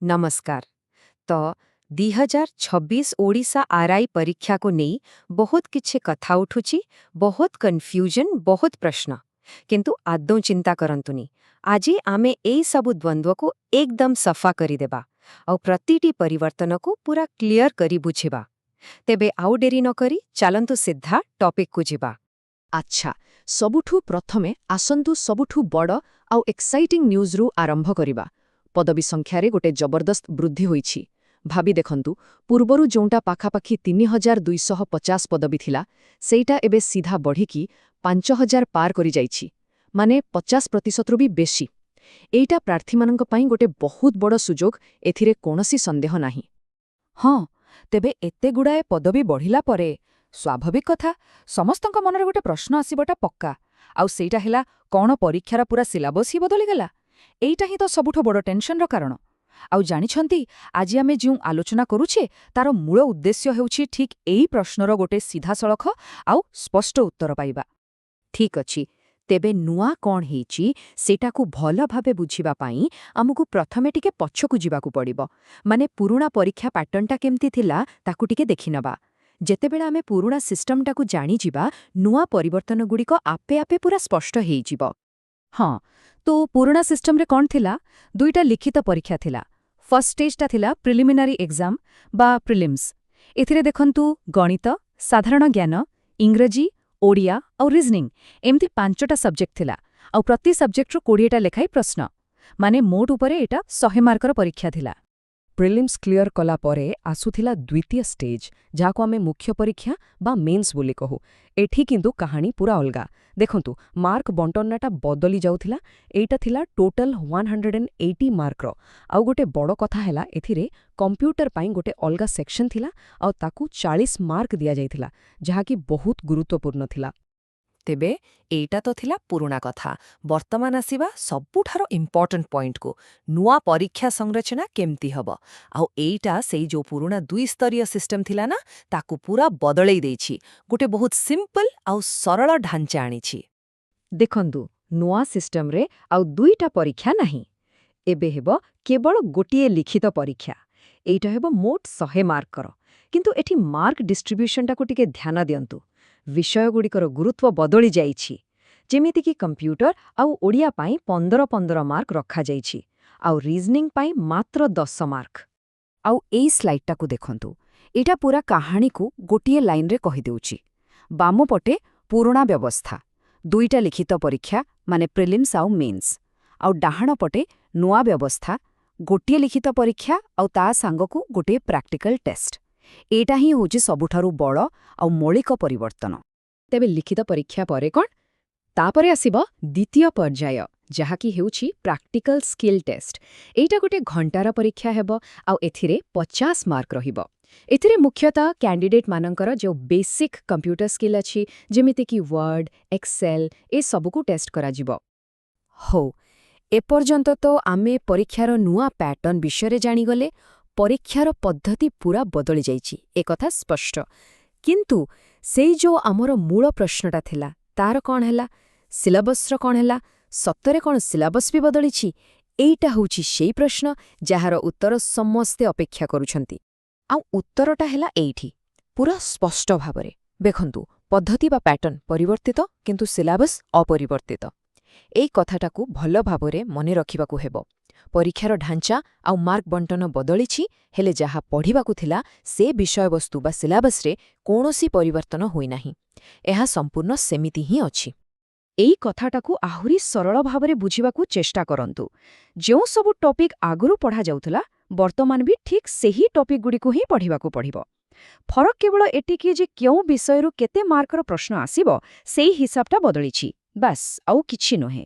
नमस्कार। तो 2026 ओडिशा आरआई परीक्षा को नहीं बहुत किछे कथा उठुची, बहुत कन्फ्यूजन, बहुत प्रश्न। किंतु आदौ चिंता करंतुनी। आज आमे एई सबु द्वंद्व को एकदम सफा करी देबा और प्रतिटी परिवर्तन को पूरा क्लियर करी बुझिबा। तेबे आउ डेरी न करी चलंतु सिद्धा टॉपिक को जिबा। आच्छा सबुठु प्रथमे आसंतु सबुठु बड़ आउ एक्साइटिंग न्यूज रु आरंभ करिबा। पदवी संख्यारे गोटे जबरदस्त वृद्धि होईछि। भाबी देखंतु पूर्वरु जोंटा पाखापाखी 3250 पदवी थिला सेइटा एबे सीधा बढ़िकी 5000 पार करि जाईछि, माने 50% रु भी बेशी। एइटा प्रार्थीमानंक पई गोटे बहुत बड़ सुजोग, एथिरे कोनोसी संदेह नाही। हाँ, तेबे एते गुड़ाए पदवी बढ़िला परे स्वाभाविक कथा समस्तଙ୍କ मनरे गोटे प्रश्न आसीबटा पक्का। आउ सेइटा हेला कौन परीक्षार पूरा सिलेबस ही बदलिगला। एइटा ही तो सबुठो बड़ टेंशनर कारण। आउ जानिछंती आज आमे जिउ आलोचना करूछे तार मूल उद्देश्य हेउछि ठीक एई प्रश्नर गोटे सीधासळख आउ स्पष्ट उत्तर पाइबा। ठीक अछि। तेबे नुआ कौन हेची सेटाकू भल भावे बुझिबा पाई आमकु प्रथमे टिके पछकु जिबाकू पड़िबो। माने पुरुणा परीक्षा पैटर्नटा केमती थिला ताकू टिके देखिनबा। जेतेबेला आमे पुरुणा सिस्टमटाकू जानि जिबा नुआ परिवर्तन गुड़िक आपे आपे पूरा स्पष्ट हेई जिबो। हाँ, तो पुराना सिस्टम रे कौन थिला? दुईटा लिखित परीक्षा थिला। फर्स्ट स्टेजटा थिला प्रिलिमिनारी एग्जाम बा प्रिलिम्स। एथिरे देखंतु गणित, साधारण ज्ञान, इंग्रजी, ओडिया और रीजनिंग एमती 5टा सब्जेक्ट थिला। और प्रति सब्जेक्ट 20टा लेखाई प्रश्न, माने मोट उपरे एटा 100 मार्कर परीक्षा थिला। प्रिलिम्स क्लियर कला परे आसुथिला द्वितीय स्टेज, जाको आमे मुख्य परीक्षा बा मेन्स बोली कहू। एठी किंतु कहानी पूरा अलगा। देखंतु मार्क बंटनटा बदली जाउथिला। एइटा थिला टोटल 180 मार्कर। आउ गोटे बड़ कथा हैला एथिरे कंप्यूटर पाई गोटे अलगा सेक्शन थिला और ताकू 40 मार्क दिया जाइथिला, जहा कि बहुत गुरुत्वपूर्ण थिला। तेबे एइटा तो थिला पुरुणा कथा। वर्तमान आसीबा सबुठारो इम्पोर्टेंट पॉइंट को, नुआ परीक्षा संरचना केमती हबो। आउ एइटा सेई जो पुरुणा 2 स्तरीय सिस्टम थिला ना ताकू पूरा बदलई देइछि, गोटे बहुत सिंपल आउ सरल ढांचा आनिछि। देखंतु नुआ सिस्टम रे आउ 2टा परीक्षा नाही, एबे हेबो केवल गोटिए लिखित परीक्षा। एइटा हेबो मोट 100 मार्कर। किंतु एठी मार्क डिस्ट्रीब्यूशनटा को टिके ध्यान दियंतु। विषय गुड़िकर गुरुत्व बदली जाइछि। जेमिति कि कंप्यूटर आउ ओडिया पाई 15-15 मार्क रखा जाइछि, आउ रीजनिंग पाई मात्र 10 मार्क। आउ एई स्लाइडटा को देखंतु, एटा पूरा कहानी को गोटिए लाइन रे कहि देउछि। बामो पटे पुरुणा व्यवस्था, 2टा लिखित परीक्षा माने प्रिलिम्स आउ मेन्स। आउ डाहाण पटे नुआ व्यवस्था, गोटिए लिखित परीक्षा आउ ता सांगकू गोटिए प्रैक्टिकल टेस्ट। एटा ही होछि सबुठारु बड़ आउ मौलिक परिवर्तन। तेबे लिखित परीक्षा परे कोन? तापरे आसीबो द्वितीय पर्याय, जहा कि हेउछि प्रैक्टिकल स्किल टेस्ट। एइटा गोटे घंटार परीक्षा हेबो आउ एथिरे 50 मार्क रहिबो। एथिरे मुख्यतः कैंडिडेट मानकर जो बेसिक कंप्यूटर स्किल अछि, जेमिति कि वर्ड, एक्सेल, ए सबुकू टेस्ट करा जिवो। हो, एपर्यंत तो आमे परीक्षार नुआ पैटर्न विषय जानी गले। परीक्षार पद्धति पूरा बदली जाइछि, एकथा स्पष्ट। किंतु सेई जो आमर मूल प्रश्नटा थिला तार कौन हैला? सिलेबसर कौन हैला? सत्तरे कौन सिलेबस भी बदलिछि? एइटा होछि सेई प्रश्न जाहार उत्तर समस्ते अपेक्षा करूछंती। आउ उत्तरटा हैला एइठी पूरा स्पष्ट भाबरे। देखंतु पद्धति बा पैटर्न परिवर्तित किंतु सिलेबस अपरिवर्तित। एई कथाटाकू भल भाबरे मने रखिबाकू हेबो। परीक्षार ढांचा आउ मार्क बंटन बदलिछि, हेले जहा पढ़िबाकू थिला से विषयवस्तु बा सिलेबस रे कोनोसी परिवर्तन होई नाही। एहा संपूर्ण सेमिति ही अछि। एई कथाटाकू आहुरी सरल भाबरे बुझिबाकू चेष्टा करंतु। जो सब टॉपिक आगुरु पढ़ा जाउथला वर्तमान भी ठीक सेही टॉपिक गुड़िको ही पढ़िबाकू पढ़िबो। फरक केवल एटिकी जे क्यों विषयरु केते मार्कर प्रश्न आसीबो सेही हिसाबटा बदलिछि, बस आउ किछि नोहे।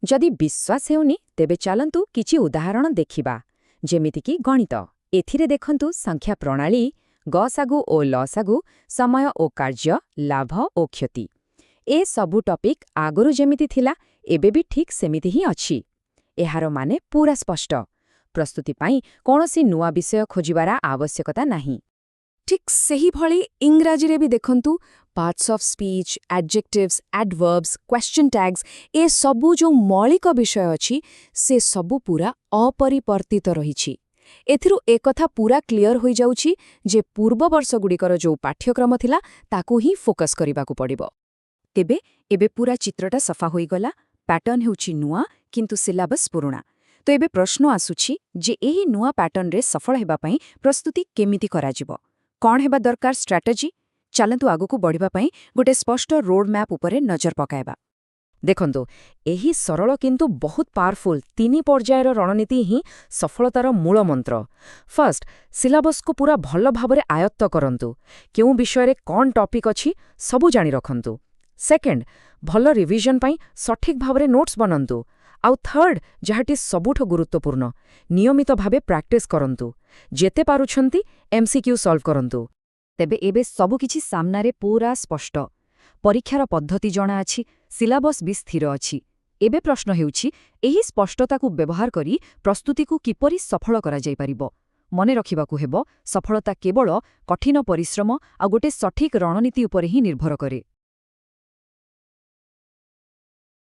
जदि विश्वास हेउनी तेबे चलंतु किछि उदाहरण देखिबा। जेमिति कि गणित। एथिरे देखंतु संख्या प्रणाली, गसागु ओ लसागु, समय ओ कार्य, लाभ ओ क्षति। ए सबु टॉपिक आगुरु जेमिति थिला एबे भी ठीक सेमिति ही अछि। एहार माने पूरा स्पष्ट। प्रस्तुति पाई कोनोसी नुआ विषय खोजिबारा आवश्यकता नाही। ठीक सेही भली इंग्राजी रे भी देखंतु parts of speech, adjectives, adverbs, question tags, ए सबु जो मौलिक विषय अछि से सबु पूरा अपरिवर्तित रहिछि। ଏଥିରୁ ଏକଥା ପୂରା କ୍ଲିଅର ହୋଇଯାଉଛି ଯେ ପୂର୍ବ ବର୍ଷଗୁଡ଼ିକର ଯୋଉ ପାଠ୍ୟକ୍ରମ ଥିଲା ତାକୁ ହିଁ ଫୋକସ୍ କରିବାକୁ ପଡ଼ିବ। ତେବେ ଏବେ ପୂରା ଚିତ୍ରଟା ସଫା ହୋଇଗଲା, ପ୍ୟାଟର୍ନ ହେଉଛି ନୂଆ କିନ୍ତୁ ସିଲାବସ୍ ପୁରୁଣା। ତ ଏବେ ପ୍ରଶ୍ନ ଆସୁଛି ଯେ ଏହି ନୂଆ ପ୍ୟାଟର୍ନରେ ସଫଳ ହେବା ପାଇଁ ପ୍ରସ୍ତୁତି କେମିତି କରାଯିବ? କ'ଣ ହେବା ଦରକାର ଷ୍ଟ୍ରାଟେଜି? ଚାଲନ୍ତୁ ଆଗକୁ ବଢ଼ିବା ପାଇଁ ଗୋଟେ ସ୍ପଷ୍ଟ ରୋଡ୍ ମ୍ୟାପ୍ ଉପରେ ନଜର ପକାଇବା। ଦେଖନ୍ତୁ, ଏହି ସରଳ କିନ୍ତୁ ବହୁତ ପାୱାରଫୁଲ୍ 3 ପର୍ଯ୍ୟାୟର ରଣନୀତି ହିଁ ସଫଳତାର ମୂଳ ମନ୍ତ୍ର। ଫାର୍ଷ୍ଟ, ସିଲାବସ୍କୁ ପୁରା ଭଲ ଭାବରେ ଆୟତ୍ତ କରନ୍ତୁ। କେଉଁ ବିଷୟରେ କ'ଣ ଟପିକ୍ ଅଛି ସବୁ ଜାଣି ରଖନ୍ତୁ। ସେକେଣ୍ଡ, ଭଲ ରିଭିଜନ୍ ପାଇଁ ସଠିକ୍ ଭାବରେ ନୋଟ୍ସ ବନାନ୍ତୁ। ଆଉ ଥର୍ଡ, ଯାହାଟି ସବୁଠୁ ଗୁରୁତ୍ୱପୂର୍ଣ୍ଣ, ନିୟମିତ ଭାବେ ପ୍ରାକ୍ଟିସ୍ କରନ୍ତୁ। ଯେତେ ପାରୁଛନ୍ତି MCQ ସଲ୍ଭ କରନ୍ତୁ। ତେବେ ଏବେ ସବୁକିଛି ସାମ୍ନାରେ ପୂରା ସ୍ପଷ୍ଟ। ପରୀକ୍ଷାର ପଦ୍ଧତି ଜଣାଅଛି, ସିଲାବସ୍ ବି ସ୍ଥିର ଅଛି। ଏବେ ପ୍ରଶ୍ନ ହେଉଛି, ଏହି ସ୍ପଷ୍ଟତାକୁ ବ୍ୟବହାର କରି ପ୍ରସ୍ତୁତିକୁ କିପରି ସଫଳ କରାଯାଇପାରିବ? ମନେ ରଖିବାକୁ ହେବ, ସଫଳତା କେବଳ କଠିନ ପରିଶ୍ରମ ଆଉ ଗୋଟେ ସଠିକ୍ ରଣନୀତି ଉପରେ ହିଁ ନିର୍ଭର କରେ।